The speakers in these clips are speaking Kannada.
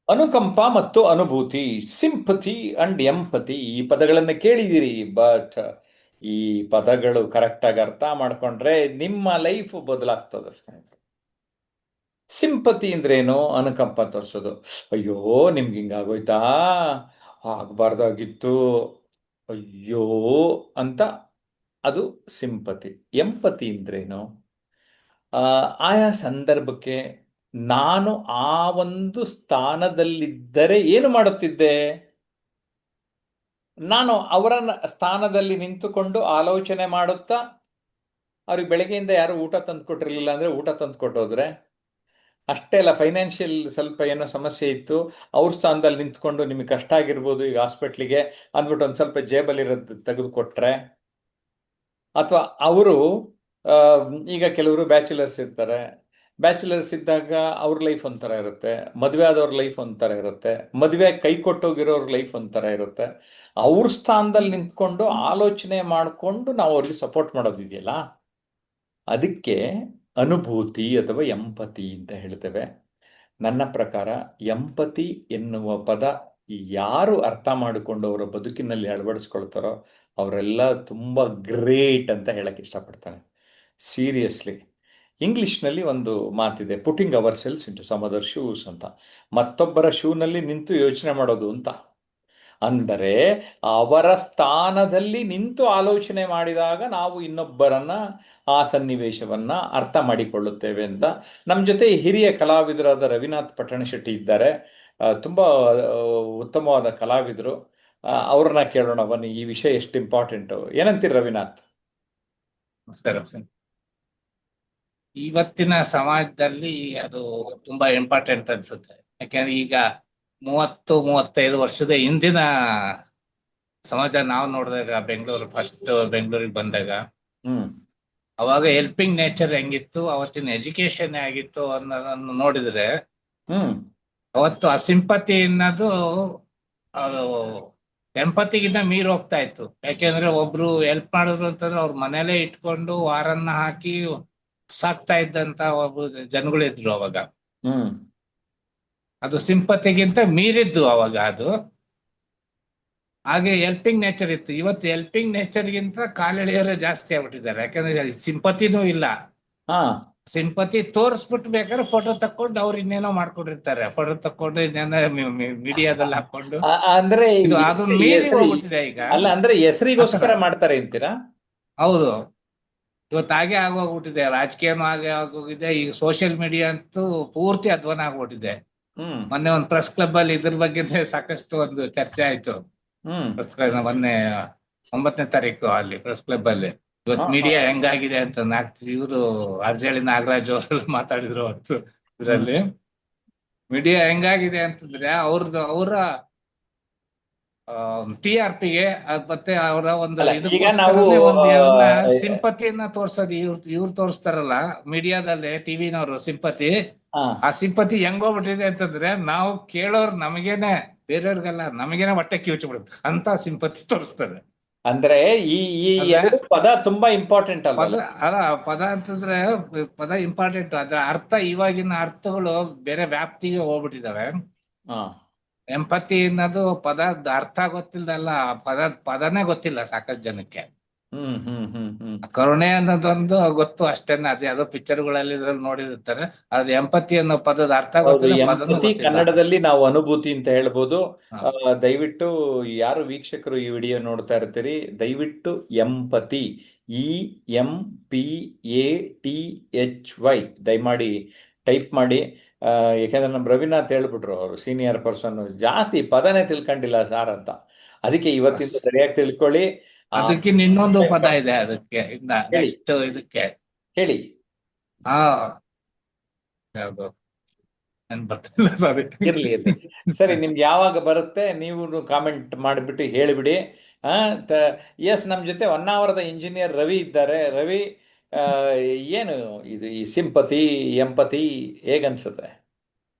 ಅನುಕಂಪ ಮತ್ತು ಅನುಭೂತಿ, ಸಿಂಪಥಿ ಅಂಡ್ ಎಂಪತಿ, ಈ ಪದಗಳನ್ನು ಕೇಳಿದಿರಿ. ಬಟ್ ಈ ಪದಗಳು ಕರೆಕ್ಟಾಗಿ ಅರ್ಥ ಮಾಡ್ಕೊಂಡ್ರೆ ನಿಮ್ಮ ಲೈಫ್ ಬದಲಾಗ್ತದೆ ಸ್ನೇಹಿತರೆ. ಸಿಂಪತಿ ಅಂದ್ರೇನು? ಅನುಕಂಪ ತೋರಿಸೋದು. ಅಯ್ಯೋ, ನಿಮ್ಗೆ ಹಿಂಗಾಗೋಯ್ತಾ, ಆಗ್ಬಾರ್ದಾಗಿತ್ತು, ಅಯ್ಯೋ ಅಂತ. ಅದು ಸಿಂಪತಿ. ಎಂಪತಿ ಅಂದ್ರೇನು? ಆ, ಆಯಾ ಸಂದರ್ಭಕ್ಕೆ ನಾನು ಆ ಒಂದು ಸ್ಥಾನದಲ್ಲಿದ್ದರೆ ಏನು ಮಾಡುತ್ತಿದ್ದೆ, ನಾನು ಅವರ ಸ್ಥಾನದಲ್ಲಿ ನಿಂತುಕೊಂಡು ಆಲೋಚನೆ ಮಾಡುತ್ತಾ, ಅವ್ರಿಗೆ ಬೆಳಗ್ಗೆಯಿಂದ ಯಾರು ಊಟ ತಂದು ಕೊಟ್ಟಿರಲಿಲ್ಲ ಅಂದರೆ ಊಟ ತಂದು ಕೊಟ್ಟೋದ್ರೆ, ಅಷ್ಟೇ ಅಲ್ಲ, ಫೈನಾನ್ಷಿಯಲ್ ಸ್ವಲ್ಪ ಏನೋ ಸಮಸ್ಯೆ ಇತ್ತು, ಅವ್ರ ಸ್ಥಾನದಲ್ಲಿ ನಿಂತ್ಕೊಂಡು ನಿಮಗೆ ಕಷ್ಟ ಆಗಿರ್ಬೋದು ಈಗ ಹಾಸ್ಪಿಟ್ಲಿಗೆ ಅಂದ್ಬಿಟ್ಟು ಒಂದು ಸ್ವಲ್ಪ ಜೇಬಲ್ಲಿರೋದು ತೆಗೆದುಕೊಟ್ರೆ, ಅಥವಾ ಅವರು ಈಗ ಕೆಲವರು ಬ್ಯಾಚುಲರ್ಸ್ ಇರ್ತಾರೆ. ಬ್ಯಾಚುಲರ್ಸ್ ಇದ್ದಾಗ ಅವ್ರ ಲೈಫ್ ಒಂಥರ ಇರುತ್ತೆ, ಮದುವೆ ಆದವ್ರ ಲೈಫ್ ಒಂಥರ ಇರುತ್ತೆ, ಮದುವೆ ಕೈ ಕೊಟ್ಟೋಗಿರೋರ ಲೈಫ್ ಒಂಥರ ಇರುತ್ತೆ. ಅವ್ರ ಸ್ಥಾನದಲ್ಲಿ ನಿಂತ್ಕೊಂಡು ಆಲೋಚನೆ ಮಾಡಿಕೊಂಡು ನಾವು ಅವ್ರಿಗೆ ಸಪೋರ್ಟ್ ಮಾಡೋದಿದೆಯಲ್ಲ, ಅದಕ್ಕೆ ಅನುಭೂತಿ ಅಥವಾ ಎಂಪತಿ ಅಂತ ಹೇಳ್ತೇವೆ. ನನ್ನ ಪ್ರಕಾರ ಎಂಪತಿ ಎನ್ನುವ ಪದ ಯಾರು ಅರ್ಥ ಮಾಡಿಕೊಂಡು ಅವರ ಬದುಕಿನಲ್ಲಿ ಅಳವಡಿಸ್ಕೊಳ್ತಾರೋ ಅವರೆಲ್ಲ ತುಂಬ ಗ್ರೇಟ್ ಅಂತ ಹೇಳಕ್ಕೆ ಇಷ್ಟಪಡ್ತಾನೆ. ಸೀರಿಯಸ್ಲಿ. ಇಂಗ್ಲಿಷ್ನಲ್ಲಿ ಒಂದು ಮಾತಿದೆ, putting ourselves into some other shoes ಅಂತ. ಮತ್ತೊಬ್ಬರ ಶೂನಲ್ಲಿ ನಿಂತು ಯೋಚನೆ ಮಾಡೋದು ಅಂತ. ಅಂದರೆ ಅವರ ಸ್ಥಾನದಲ್ಲಿ ನಿಂತು ಆಲೋಚನೆ ಮಾಡಿದಾಗ ನಾವು ಇನ್ನೊಬ್ಬರನ್ನ, ಆ ಸನ್ನಿವೇಶವನ್ನ ಅರ್ಥ ಮಾಡಿಕೊಳ್ಳುತ್ತೇವೆ ಅಂತ. ನಮ್ಮ ಜೊತೆ ಹಿರಿಯ ಕಲಾವಿದರಾದ ರವಿನಾಥ್ ಪಟ್ಟಣಶೆಟ್ಟಿ ಇದ್ದಾರೆ. ತುಂಬ ಉತ್ತಮವಾದ ಕಲಾವಿದರು. ಅವ್ರನ್ನ ಕೇಳೋಣ ಬನ್ನಿ, ಈ ವಿಷಯ ಎಷ್ಟು ಇಂಪಾರ್ಟೆಂಟು. ಏನಂತೀರಿ ರವಿನಾಥ್? ನಮಸ್ಕಾರ ಸರ್. ಇವತ್ತಿನ ಸಮಾಜದಲ್ಲಿ ಅದು ತುಂಬಾ ಇಂಪಾರ್ಟೆಂಟ್ ಅನ್ಸುತ್ತೆ. ಯಾಕಂದ್ರೆ ಈಗ 30-35 ವರ್ಷದ ಹಿಂದಿನ ಸಮಾಜ ನಾವು ನೋಡಿದಾಗ, ಬೆಂಗಳೂರಿಗೆ ಬಂದಾಗ ಅವಾಗ ಹೆಲ್ಪಿಂಗ್ ನೇಚರ್ ಹೆಂಗಿತ್ತು, ಅವತ್ತಿನ ಎಜುಕೇಶನ್ ಹೇಗಿತ್ತು ಅನ್ನೋದನ್ನು ನೋಡಿದ್ರೆ ಅವತ್ತು ಆ ಸಿಂಪತಿ ಅನ್ನೋದು ಅದು ಎಂಪತಿಗಿಂತ ಮೀರಿ ಹೋಗ್ತಾ ಇತ್ತು. ಯಾಕೆಂದ್ರೆ ಒಬ್ರು ಹೆಲ್ಪ್ ಮಾಡಿದ್ರು ಅಂತಂದ್ರೆ ಅವ್ರ ಮನೇಲೆ ಇಟ್ಕೊಂಡು ವಾರನ್ನ ಹಾಕಿ ಸಾಕ್ತಾ ಇದ್ದಂತ ಒಬ್ಬ ಜನಗಳಿದ್ರು ಅವಾಗ. ಅದು ಸಿಂಪತಿಗಿಂತ ಮೀರಿದ್ದು ಅವಾಗ. ಅದು ಹಾಗೆ ಹೆಲ್ಪಿಂಗ್ ನೇಚರ್ ಇತ್ತು. ಇವತ್ತು ಹೆಲ್ಪಿಂಗ್ ನೇಚರ್ಗಿಂತ ಕಾಲೆಳೆಯೋರೇ ಜಾಸ್ತಿ ಆಗ್ಬಿಟ್ಟಿದ್ದಾರೆ. ಯಾಕಂದ್ರೆ ಸಿಂಪತಿನೂ ಇಲ್ಲ. ಸಿಂಪತಿ ತೋರಿಸ್ಬಿಟ್ಟು ಬೇಕಾದ್ರೆ ಫೋಟೋ ತಕೊಂಡು ಅವ್ರು ಇನ್ನೇನೋ ಮಾಡ್ಕೊಂಡಿರ್ತಾರೆ. ಫೋಟೋ ತಕೊಂಡು ಇನ್ನೇನೋ ಮೀಡಿಯಾದಲ್ಲಿ ಹಾಕೊಂಡು, ಅಂದ್ರೆ ಅದು ಮೀರಿ ಹೋಗ್ಬಿಟ್ಟಿದೆ ಈಗ. ಅಲ್ಲ, ಅಂದ್ರೆ ಹೆಸರಿಗೋಸ್ಕರ ಮಾಡ್ತಾರೆ ಅಂತೀರಾ? ಹೌದು, ಇವತ್ತು ಹಾಗೆ ಆಗೋಗ್ಬಿಟ್ಟಿದೆ. ರಾಜಕೀಯನೂ ಹಾಗೆ ಆಗೋಗಿದೆ. ಈಗ ಸೋಷಿಯಲ್ ಮೀಡಿಯಾ ಅಂತೂ ಪೂರ್ತಿ ಅಧ್ವಾನ ಆಗ್ಬಿಟ್ಟಿದೆ. ಮೊನ್ನೆ ಒಂದು ಪ್ರೆಸ್ ಕ್ಲಬ್ ಅಲ್ಲಿ ಇದ್ರ ಬಗ್ಗೆ ಸಾಕಷ್ಟು ಒಂದು ಚರ್ಚೆ ಆಯ್ತು. ಮೊನ್ನೆ 9ನೇ ತಾರೀಕು ಅಲ್ಲಿ ಪ್ರೆಸ್ ಕ್ಲಬ್ ಅಲ್ಲಿ ಇವತ್ತು ಮೀಡಿಯಾ ಹೆಂಗಾಗಿದೆ ಅಂತ ಇವರು ಅರ್ಜಳಿ ನಾಗರಾಜ್ ಅವರು ಮಾತಾಡಿದ್ರು ಅವತ್ತು. ಇದರಲ್ಲಿ ಮೀಡಿಯಾ ಹೆಂಗಾಗಿದೆ ಅಂತಂದ್ರೆ ಅವರ TRPಗೆ ಮತ್ತೆ ಅವರ ಒಂದು ಸಿಂಪತಿಯನ್ನ ತೋರ್ಸೋದು. ಇವ್ರು ತೋರಿಸ್ತಾರಲ್ಲ ಮೀಡಿಯಾದಲ್ಲಿ, ಟಿವಿನವರು ಸಿಂಪತಿ. ಆ ಸಿಂಪತಿ ಹೆಂಗೋಗ್ಬಿಟ್ಟಿದೆ ಅಂತಂದ್ರೆ ನಾವು ಕೇಳೋರು ನಮಗೇನೆ, ಬೇರೆಯವ್ರಿಗೆಲ್ಲ ನಮಗೇನೆ ಹೊಟ್ಟೆ ಕಿವುಚ್ಬಿಡುತ್ತೆ ಅಂತ ಸಿಂಪತಿ ತೋರಿಸ್ತಾರೆ. ಅಂದ್ರೆ ಈ ಪದ ತುಂಬಾ ಇಂಪಾರ್ಟೆಂಟ್ ಅಲ್ಲ? ಪದ ಅಂತಂದ್ರೆ ಪದ ಇಂಪಾರ್ಟೆಂಟ್. ಅದ್ರ ಅರ್ಥ, ಇವಾಗಿನ ಅರ್ಥಗಳು ಬೇರೆ ವ್ಯಾಪ್ತಿಗೆ ಹೋಗ್ಬಿಟ್ಟಿದಾವೆ. ಎಂಪತಿ ಅನ್ನೋದು ಪದ ಅರ್ಥ ಗೊತ್ತಿಲ್ಲದಲ್ಲ, ಪದನೇ ಗೊತ್ತಿಲ್ಲ ಸಾಕಷ್ಟು ಜನಕ್ಕೆ. ಕರುಣೆ ಅನ್ನೋದೊಂದು ಗೊತ್ತು ಅಷ್ಟೇನೆ. ಅದು ಪಿಕ್ಚರ್ಗಳಲ್ಲಿ ಇದ್ರಲ್ಲಿ ನೋಡಿರ್ತಾರೆ. ಅದು ಎಂಪತಿ ಅನ್ನೋ ಪದದ ಅರ್ಥ ಗೊತ್ತಿಲ್ಲ. ಕನ್ನಡದಲ್ಲಿ ನಾವು ಅನುಭೂತಿ ಅಂತ ಹೇಳ್ಬೋದು. ದಯವಿಟ್ಟು ಯಾರು ವೀಕ್ಷಕರು ಈ ವಿಡಿಯೋ ನೋಡ್ತಾ ಇರ್ತೀರಿ, ದಯವಿಟ್ಟು ಎಂಪತಿ, EMPATHY ದಯಮಾಡಿ ಟೈಪ್ ಮಾಡಿ. ಯಾಕಂದ್ರೆ ನಮ್ಮ ರವಿನಾಥ್ ಹೇಳ್ಬಿಟ್ರು, ಅವರು ಸೀನಿಯರ್ ಪರ್ಸನ್, ಜಾಸ್ತಿ ಪದನೇ ತಿಳ್ಕೊಂಡಿಲ್ಲ ಸಾರ್ ಅಂತ. ಅದಕ್ಕೆ ಇವತ್ತಿಂದ ಸರಿಯಾಗಿ ತಿಳ್ಕೊಳ್ಳಿ. ಅದಕ್ಕೆ ಇನ್ನೊಂದು ಪದ ಇದೆ ಅದಕ್ಕೆ, ಇದಕ್ಕೆ ಹೇಳಿ. ಇರ್ಲಿ ಸರಿ, ನಿಮ್ಗೆ ಯಾವಾಗ ಬರುತ್ತೆ ನೀವು ಕಾಮೆಂಟ್ ಮಾಡಿಬಿಟ್ಟು ಹೇಳಿಬಿಡಿ. ಎಸ್, ನಮ್ಮ ಜೊತೆ ಹೊನ್ನಾವರದ ಇಂಜಿನಿಯರ್ ರವಿ ಇದ್ದಾರೆ. ರವಿ, ಏನು ಇದು ಈ ಸಿಂಪತಿ ಎಂಪತಿ ಹೇಗನ್ಸುತ್ತೆ?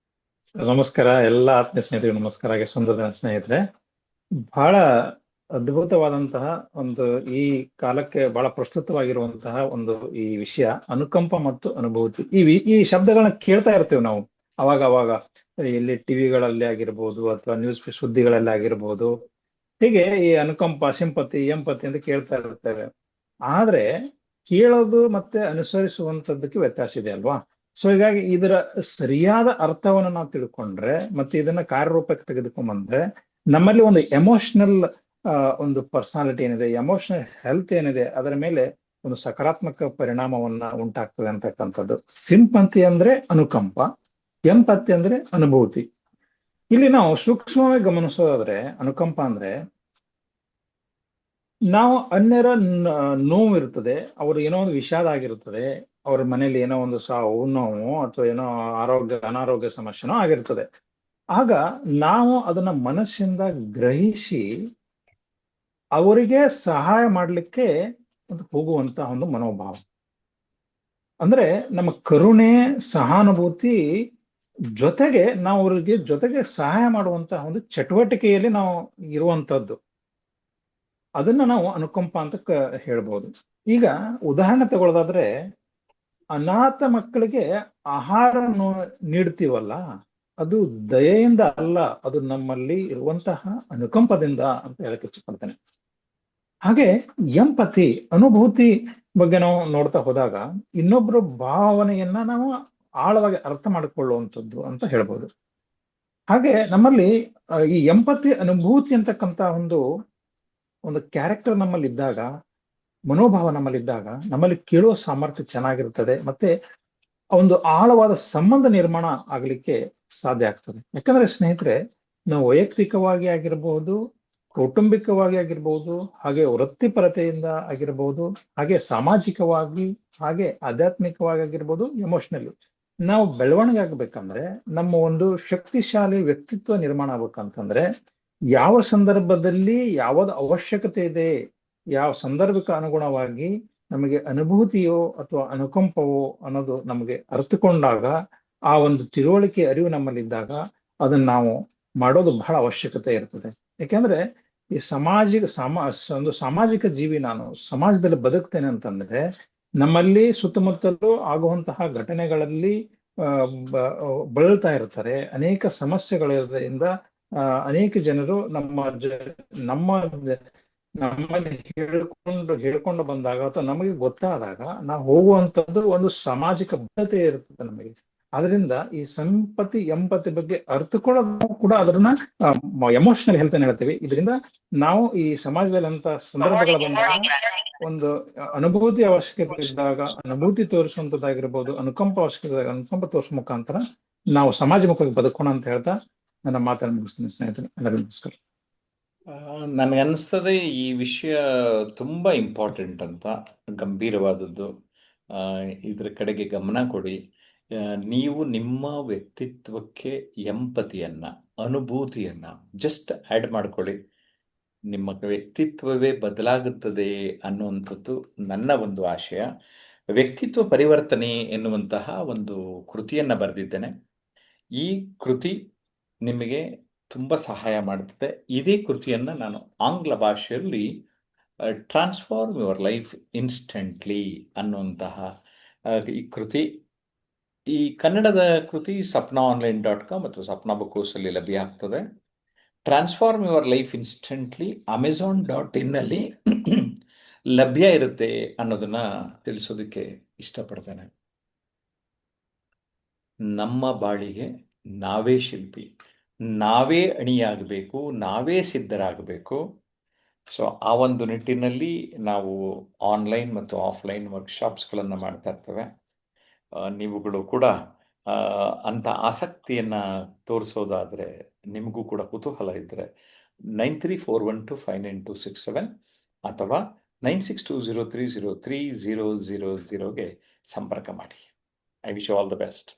ನಮಸ್ಕಾರ ಎಲ್ಲ ಆತ್ಮೀಯ ಸ್ನೇಹಿತರಿಗೆ. ನಮಸ್ಕಾರ. ಸುಂದರ ಸ್ನೇಹಿತರೆ, ಬಹಳ ಅದ್ಭುತವಾದಂತಹ ಒಂದು, ಈ ಕಾಲಕ್ಕೆ ಬಹಳ ಪ್ರಸ್ತುತವಾಗಿರುವಂತಹ ಒಂದು ಈ ವಿಷಯ, ಅನುಕಂಪ ಮತ್ತು ಅನುಭೂತಿ. ಈ ಶಬ್ದಗಳನ್ನ ಕೇಳ್ತಾ ಇರ್ತೇವೆ ನಾವು. ಅವಾಗ ಅವಾಗ ಎಲ್ಲಿ ಟಿವಿಗಳಲ್ಲಿ ಆಗಿರ್ಬೋದು ಅಥವಾ ನ್ಯೂಸ್ ಸುದ್ದಿಗಳಲ್ಲಿ ಆಗಿರ್ಬೋದು, ಹೀಗೆ ಈ ಅನುಕಂಪ, ಸಿಂಪತಿ, ಎಂಪತಿ ಅಂತ ಕೇಳ್ತಾ ಇರ್ತೇವೆ. ಆದ್ರೆ ಕೇಳೋದು ಮತ್ತೆ ಅನುಸರಿಸುವಂತದ್ದಕ್ಕೆ ವ್ಯತ್ಯಾಸ ಇದೆ ಅಲ್ವಾ? ಸೊ ಹೀಗಾಗಿ ಇದರ ಸರಿಯಾದ ಅರ್ಥವನ್ನು ನಾವು ತಿಳ್ಕೊಂಡ್ರೆ ಮತ್ತೆ ಇದನ್ನ ಕಾರ್ಯರೂಪಕ್ಕೆ ತೆಗೆದುಕೊಂಡ್ಬಂದ್ರೆ ನಮ್ಮಲ್ಲಿ ಒಂದು ಎಮೋಷನಲ್ ಒಂದು ಪರ್ಸನಾಲಿಟಿ ಏನಿದೆ, ಎಮೋಷನಲ್ ಹೆಲ್ತ್ ಏನಿದೆ, ಅದರ ಮೇಲೆ ಒಂದು ಸಕಾರಾತ್ಮಕ ಪರಿಣಾಮವನ್ನ ಉಂಟಾಗ್ತದೆ ಅಂತಕ್ಕಂಥದ್ದು. ಸಿಂಪತಿ ಅಂದ್ರೆ ಅನುಕಂಪ, ಎಂಪತಿ ಅಂದ್ರೆ ಅನುಭೂತಿ. ಇಲ್ಲಿ ನಾವು ಸೂಕ್ಷ್ಮವಾಗಿ ಗಮನಿಸೋದಾದ್ರೆ ಅನುಕಂಪ ಅಂದ್ರೆ ನಾವು ಅನ್ಯರ ನೋವು ಇರ್ತದೆ, ಅವ್ರು ಏನೋ ಒಂದು ವಿಷಾದ ಆಗಿರ್ತದೆ, ಅವ್ರ ಮನೇಲಿ ಏನೋ ಒಂದು ಸಾವು ನೋವು ಅಥವಾ ಏನೋ ಅನಾರೋಗ್ಯ ಸಮಸ್ಯೆನೋ ಆಗಿರ್ತದೆ. ಆಗ ನಾವು ಅದನ್ನ ಮನಸ್ಸಿಂದ ಗ್ರಹಿಸಿ ಅವರಿಗೆ ಸಹಾಯ ಮಾಡ್ಲಿಕ್ಕೆ ಒಂದು ಹೋಗುವಂತ ಒಂದು ಮನೋಭಾವ. ಅಂದ್ರೆ ನಮ್ಮ ಕರುಣೆ, ಸಹಾನುಭೂತಿ ಜೊತೆಗೆ ನಾವು ಅವರಿಗೆ ಜೊತೆಗೆ ಸಹಾಯ ಮಾಡುವಂತಹ ಒಂದು ಚಟುವಟಿಕೆಯಲ್ಲಿ ನಾವು ಇರುವಂತದ್ದು, ಅದನ್ನ ನಾವು ಅನುಕಂಪ ಅಂತ ಹೇಳ್ಬೋದು. ಈಗ ಉದಾಹರಣೆ ತಗೊಳ್ಳೋದಾದ್ರೆ, ಅನಾಥ ಮಕ್ಕಳಿಗೆ ಆಹಾರ ನೀಡ್ತೀವಲ್ಲ, ಅದು ದಯೆಯಿಂದ ಅಲ್ಲ, ಅದು ನಮ್ಮಲ್ಲಿ ಇರುವಂತಹ ಅನುಕಂಪದಿಂದ ಅಂತ ಹೇಳಕ್ ಇಷ್ಟಪಡ್ತೇನೆ. ಹಾಗೆ ಎಂಪತಿ, ಅನುಭೂತಿ ಬಗ್ಗೆ ನಾವು ನೋಡ್ತಾ ಹೋದಾಗ ಇನ್ನೊಬ್ಬರ ಭಾವನೆಯನ್ನ ನಾವು ಆಳವಾಗಿ ಅರ್ಥ ಮಾಡಿಕೊಳ್ಳುವಂಥದ್ದು ಅಂತ ಹೇಳ್ಬೋದು. ಹಾಗೆ ನಮ್ಮಲ್ಲಿ ಈ ಎಂಪತಿ, ಅನುಭೂತಿ ಅಂತಕ್ಕಂಥ ಒಂದು ಕ್ಯಾರೆಕ್ಟರ್ ನಮ್ಮಲ್ಲಿ ಇದ್ದಾಗ, ಮನೋಭಾವ ನಮ್ಮಲ್ಲಿದ್ದಾಗ ನಮ್ಮಲ್ಲಿ ಕೇಳುವ ಸಾಮರ್ಥ್ಯ ಚೆನ್ನಾಗಿರ್ತದೆ, ಮತ್ತೆ ಒಂದು ಆಳವಾದ ಸಂಬಂಧ ನಿರ್ಮಾಣ ಆಗ್ಲಿಕ್ಕೆ ಸಾಧ್ಯ ಆಗ್ತದೆ. ಯಾಕಂದ್ರೆ ಸ್ನೇಹಿತರೆ, ನಾವು ವೈಯಕ್ತಿಕವಾಗಿ ಆಗಿರ್ಬಹುದು, ಕೌಟುಂಬಿಕವಾಗಿ ಆಗಿರ್ಬಹುದು, ಹಾಗೆ ವೃತ್ತಿಪರತೆಯಿಂದ ಆಗಿರ್ಬಹುದು, ಹಾಗೆ ಸಾಮಾಜಿಕವಾಗಿ, ಹಾಗೆ ಆಧ್ಯಾತ್ಮಿಕವಾಗಿ ಆಗಿರ್ಬೋದು, ಎಮೋಷನಲಿ ನಾವು ಬೆಳವಣಿಗೆ ಆಗ್ಬೇಕಂದ್ರೆ, ನಮ್ಮ ಒಂದು ಶಕ್ತಿಶಾಲಿ ವ್ಯಕ್ತಿತ್ವ ನಿರ್ಮಾಣ ಆಗ್ಬೇಕಂತಂದ್ರೆ ಯಾವ ಸಂದರ್ಭದಲ್ಲಿ ಯಾವ್ದು ಅವಶ್ಯಕತೆ ಇದೆ, ಯಾವ ಸಂದರ್ಭಕ್ಕೆ ಅನುಗುಣವಾಗಿ ನಮಗೆ ಅನುಭೂತಿಯೋ ಅಥವಾ ಅನುಕಂಪವೋ ಅನ್ನೋದು ನಮಗೆ ಅರ್ಥಕೊಂಡಾಗ, ಆ ಒಂದು ತಿಳುವಳಿಕೆ ಅರಿವು ನಮ್ಮಲ್ಲಿದ್ದಾಗ ಅದನ್ನ ನಾವು ಮಾಡೋದು ಬಹಳ ಅವಶ್ಯಕತೆ ಇರ್ತದೆ. ಯಾಕೆಂದ್ರೆ ಈ ಒಂದು ಸಾಮಾಜಿಕ ಜೀವಿ, ನಾನು ಸಮಾಜದಲ್ಲಿ ಬದುಕ್ತೇನೆ ಅಂತಂದ್ರೆ ನಮ್ಮಲ್ಲಿ ಸುತ್ತಮುತ್ತಲೂ ಆಗುವಂತಹ ಘಟನೆಗಳಲ್ಲಿ ಬಳಲ್ತಾ ಇರ್ತಾರೆ. ಅನೇಕ ಸಮಸ್ಯೆಗಳಿಂದ ಅನೇಕ ಜನರು ನಮ್ಮಲ್ಲಿ ಹೇಳ್ಕೊಂಡು ಬಂದಾಗ ಅಥವಾ ನಮಗೆ ಗೊತ್ತಾದಾಗ ನಾವು ಹೋಗುವಂತದ್ದು ಒಂದು ಸಾಮಾಜಿಕ ಬದ್ಧತೆ ಇರ್ತದೆ ನಮಗೆ. ಅದರಿಂದ ಈ ಸಂಪತಿ, ಎಂಪತಿ ಬಗ್ಗೆ ಅರ್ಥಕೊಳ್ಳೋದು ಕೂಡ ಅದನ್ನ ಎಮೋಷನಲ್ ಹೆಲ್ತ್ ಅನ್ನು ಹೇಳ್ತೀವಿ. ಇದರಿಂದ ನಾವು ಈ ಸಮಾಜದಲ್ಲಿ ಅಂತ ಸಂದರ್ಭಗಳ ಬಂದಾಗ ಒಂದು ಅನುಭೂತಿ ಅವಶ್ಯಕತೆ ಇದ್ದಾಗ ಅನುಭೂತಿ ತೋರಿಸುವಂತದ್ದಾಗಿರ್ಬೋದು, ಅನುಕಂಪ ಅವಶ್ಯಕತೆ ಇದ್ದಾಗ ಅನುಕಂಪ ತೋರಿಸುವ ಮುಖಾಂತರ ನಾವು ಸಮಾಜಮುಖವಾಗಿ ಬದುಕೋಣ ಅಂತ ಹೇಳ್ತಾ ನನ್ನ ಮಾತನ್ನು ಮುಗಿಸ್ತೀನಿ ಸ್ನೇಹಿತರೆ. ಎಲ್ಲರಿಗೂ ನಮಸ್ಕಾರ. ನನಗನ್ನಿಸ್ತದೆ ಈ ವಿಷಯ ತುಂಬ ಇಂಪಾರ್ಟೆಂಟ್ ಅಂತ, ಗಂಭೀರವಾದದ್ದು. ಇದ್ರ ಕಡೆಗೆ ಗಮನ ಕೊಡಿ. ನೀವು ನಿಮ್ಮ ವ್ಯಕ್ತಿತ್ವಕ್ಕೆ ಎಂಪತಿಯನ್ನ, ಅನುಭೂತಿಯನ್ನ ಜಸ್ಟ್ ಆ್ಯಡ್ ಮಾಡ್ಕೊಳ್ಳಿ. ನಿಮ್ಮ ವ್ಯಕ್ತಿತ್ವವೇ ಬದಲಾಗುತ್ತದೆ ಅನ್ನುವಂಥದ್ದು ನನ್ನ ಒಂದು ಆಶಯ. ವ್ಯಕ್ತಿತ್ವ ಪರಿವರ್ತನೆ ಎನ್ನುವಂತಹ ಒಂದು ಕೃತಿಯನ್ನು ಬರೆದಿದ್ದೇನೆ. ಈ ಕೃತಿ ನಿಮಗೆ ತುಂಬ ಸಹಾಯ ಮಾಡುತ್ತದೆ. ಇದೇ ಕೃತಿಯನ್ನು ನಾನು ಆಂಗ್ಲ ಭಾಷೆಯಲ್ಲಿ ಟ್ರಾನ್ಸ್ಫಾರ್ಮ್ ಯುವರ್ ಲೈಫ್ ಇನ್ಸ್ಟೆಂಟ್ಲಿ ಅನ್ನುವಂತಹ ಈ ಕೃತಿ, ಈ ಕನ್ನಡದ ಕೃತಿ sapnaonline.com ಅಥವಾ ಸಪ್ನಾ ಬುಕ್ಸಲ್ಲಿ ಲಭ್ಯ ಆಗ್ತದೆ. Transform your life instantly Amazon.in ಅಲ್ಲಿ ಲಭ್ಯ ಇರುತ್ತೆ ಅನ್ನೋದನ್ನ ತಿಳಿಸೋದಕ್ಕೆ ಇಷ್ಟಪಡ್ತೇನೆ. ನಮ್ಮ ಬಾಳಿಗೆ ನಾವೇ ಶಿಲ್ಪಿ, ನಾವೇ ಅಣಿಯಾಗಬೇಕು, ನಾವೇ ಸಿದ್ಧರಾಗಬೇಕು. ಸೊ ಆ ಒಂದು ನಿಟ್ಟಿನಲ್ಲಿ ನಾವು ಆನ್ಲೈನ್ ಮತ್ತು ಆಫ್ಲೈನ್ ವರ್ಕ್ಶಾಪ್ಸ್ಗಳನ್ನು ಮಾಡ್ತಾ ಇರ್ತೇವೆ. ನೀವುಗಳು ಕೂಡ ಅಂಥ ಆಸಕ್ತಿಯನ್ನು ತೋರಿಸೋದಾದರೆ, ನಿಮಗೂ ಕೂಡ ಕುತೂಹಲ ಇದ್ದರೆ 9341259267 ಅಥವಾ 9620303000ಗೆ ಸಂಪರ್ಕ ಮಾಡಿ. I wish you all the best.